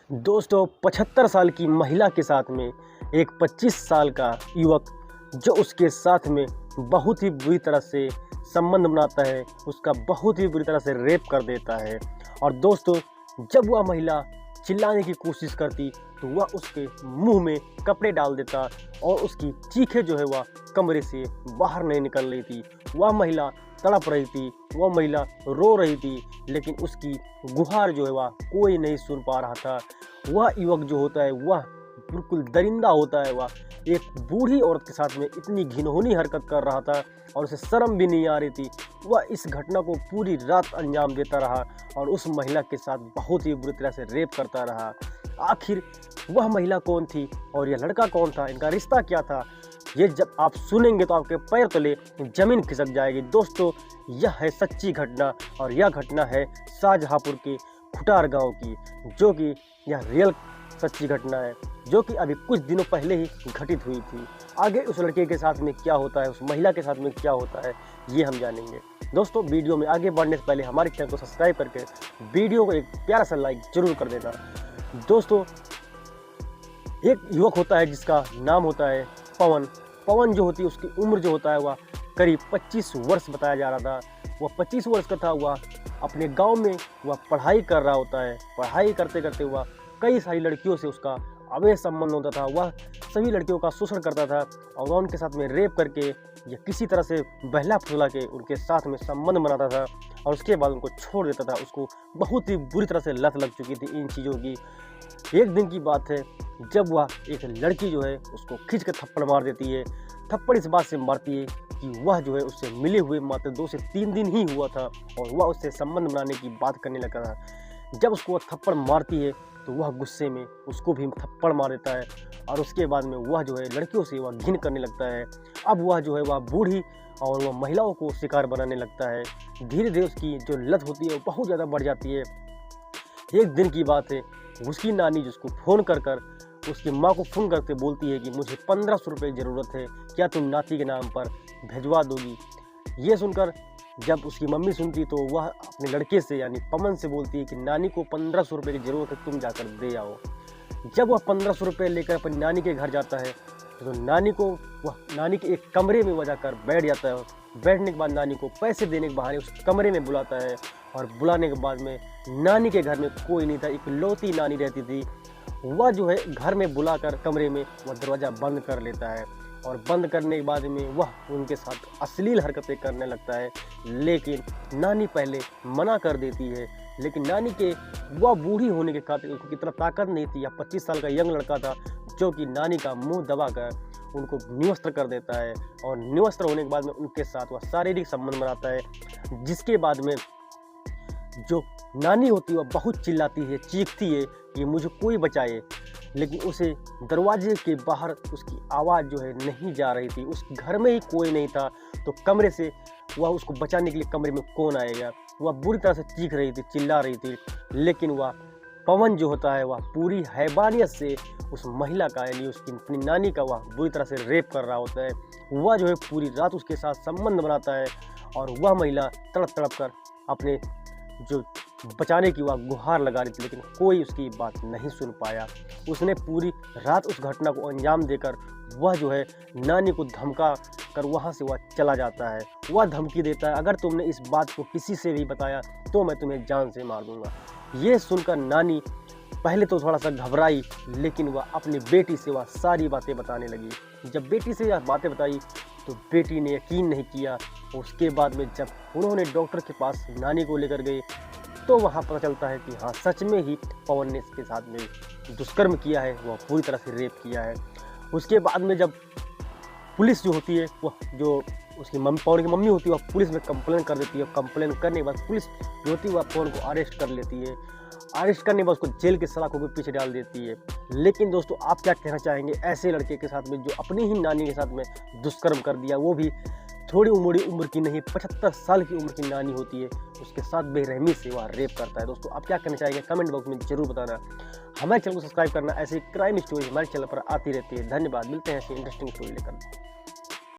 दोस्तों 75 साल की महिला के साथ में एक 25 साल का युवक जो उसके साथ में बहुत ही बुरी तरह से संबंध बनाता है, उसका बहुत ही बुरी तरह से रेप कर देता है। और दोस्तों जब वह महिला चिल्लाने की कोशिश करती तो वह उसके मुंह में कपड़े डाल देता और उसकी चीखें जो है वह कमरे से बाहर नहीं निकल रही थी। वह महिला तड़प रही थी, वह महिला रो रही थी, लेकिन उसकी गुहार जो है वह कोई नहीं सुन पा रहा था। वह युवक जो होता है वह बिल्कुल दरिंदा होता है। वह एक बूढ़ी औरत के साथ में इतनी घिनौनी हरकत कर रहा था और उसे शर्म भी नहीं आ रही थी। वह इस घटना को पूरी रात अंजाम देता रहा और उस महिला के साथ बहुत ही बुरी तरह से रेप करता रहा। आखिर वह महिला कौन थी और यह लड़का कौन था, इनका रिश्ता क्या था, ये जब आप सुनेंगे तो आपके पैर तले जमीन खिसक जाएगी। दोस्तों यह है सच्ची घटना और यह घटना है शाहजहांपुर के खुटार गांव की, जो कि यह रियल सच्ची घटना है जो कि अभी कुछ दिनों पहले ही घटित हुई थी। आगे उस लड़के के साथ में क्या होता है, उस महिला के साथ में क्या होता है, ये हम जानेंगे। दोस्तों वीडियो में आगे बढ़ने से पहले हमारे चैनल को सब्सक्राइब करके वीडियो को एक प्यारा सा लाइक जरूर कर देना। दोस्तों एक युवक होता है जिसका नाम होता है पवन। पवन जो होती है उसकी उम्र जो होता है वह करीब 25 वर्ष बताया जा रहा था। वह 25 वर्ष का था। वह अपने गांव में वह पढ़ाई कर रहा होता है। पढ़ाई करते करते वह कई सारी लड़कियों से उसका अवैध संबंध होता था। वह सभी लड़कियों का शोषण करता था और वह उनके साथ में रेप करके या किसी तरह से बहला फुसला के उनके साथ में संबंध बनाता था और उसके बाद उनको छोड़ देता था। उसको बहुत ही बुरी तरह से लत लग चुकी थी इन चीज़ों की। एक दिन की बात है जब वह एक लड़की जो है उसको खींच कर थप्पड़ मार देती है। थप्पड़ इस बात से मारती है कि वह जो है उससे मिले हुए मात्र 2 से 3 दिन ही हुआ था और वह उससे संबंध बनाने की बात करने लगा था। जब उसको वह थप्पड़ मारती है तो वह गुस्से में उसको भी थप्पड़ मार देता है और उसके बाद में वह जो है लड़कियों से वह घिन करने लगता है। अब वह जो है वह बूढ़ी और वह महिलाओं को शिकार बनाने लगता है। धीरे धीरे उसकी जो लत होती है वो बहुत ज़्यादा बढ़ जाती है। एक दिन की बात है उसकी नानी जिसको फ़ोन कर उसकी माँ को फ़ोन करके बोलती है कि मुझे 1500 रुपये की ज़रूरत है, क्या तुम नाती के नाम पर भिजवा दोगी। ये सुनकर जब उसकी मम्मी सुनती तो वह अपने लड़के से यानी पवन से बोलती है कि नानी को 1500 रुपये की ज़रूरत है, तुम जाकर दे आओ। जब वह 1500 रुपये लेकर अपनी नानी के घर जाता है तो नानी के एक कमरे में वह जाकर बैठ जाता है। बैठने के बाद नानी को पैसे देने के बहाने उस कमरे में बुलाता है और बुलाने के बाद में नानी के घर में कोई नहीं था, इकलौती नानी रहती थी। वह जो है घर में बुलाकर कमरे में वह दरवाज़ा बंद कर लेता है और बंद करने के बाद में वह उनके साथ अश्लील हरकतें करने लगता है। लेकिन नानी पहले मना कर देती है, लेकिन नानी के वह बूढ़ी होने के खातिर उसकी इतना ताकत नहीं थी। या 25 साल का यंग लड़का था जो कि नानी का मुंह दबाकर उनको निवस्त्र कर देता है और निवस्त्र होने के बाद में उनके साथ वह शारीरिक संबंध बनाता है। जिसके बाद में जो नानी होती है वह बहुत चिल्लाती है, चीखती है कि मुझे कोई बचाए, लेकिन उसे दरवाजे के बाहर उसकी आवाज़ जो है नहीं जा रही थी। उस घर में ही कोई नहीं था तो कमरे से वह उसको बचाने के लिए कमरे में कौन आएगा। वह बुरी तरह से चीख रही थी, चिल्ला रही थी, लेकिन वह पवन जो होता है वह पूरी हैवानियत से उस महिला का यानी उसकी अपनी नानी का वह बुरी तरह से रेप कर रहा होता है। वह जो है पूरी रात उसके साथ संबंध बनाता है और वह महिला तड़प तड़प कर अपने जो बचाने की वह गुहार लगा रही थी, लेकिन कोई उसकी बात नहीं सुन पाया। उसने पूरी रात उस घटना को अंजाम देकर वह जो है नानी को धमका कर वहाँ से वह चला जाता है। वह धमकी देता है अगर तुमने इस बात को किसी से भी बताया तो मैं तुम्हें जान से मार दूंगा। ये सुनकर नानी पहले तो थोड़ा सा घबराई, लेकिन वह अपनी बेटी से वह सारी बातें बताने लगी। जब बेटी से यह बातें बताई तो बेटी ने यकीन नहीं किया। उसके बाद में जब उन्होंने डॉक्टर के पास नानी को लेकर गए तो वहाँ पता चलता है कि हाँ सच में ही पवन ने इसके साथ में दुष्कर्म किया है, वह पूरी तरह से रेप किया है। उसके बाद में जब पुलिस जो होती है वह जो उसकी पवन की मम्मी होती है वह पुलिस में कंप्लेन कर देती है। कंप्लेन करने के बाद पुलिस जो होती है वह पवन को अरेस्ट कर लेती है। अरेस्ट करने के बाद उसको जेल के सलाखों के पीछे डाल देती है। लेकिन दोस्तों आप क्या कहना चाहेंगे ऐसे लड़के के साथ में जो अपनी ही नानी के साथ में दुष्कर्म कर दिया, वो भी थोड़ी उम्र की नहीं 75 साल की उम्र की नानी होती है, उसके साथ बेरहमी से वह रेप करता है। दोस्तों आप क्या कहना चाहेंगे कमेंट बॉक्स में जरूर बताना। हमारे चैनल को सब्सक्राइब करना, ऐसी क्राइम स्टोरी हमारे चैनल पर आती रहती है। धन्यवाद, मिलते हैं ऐसी इंटरेस्टिंग स्टोरी लेकर।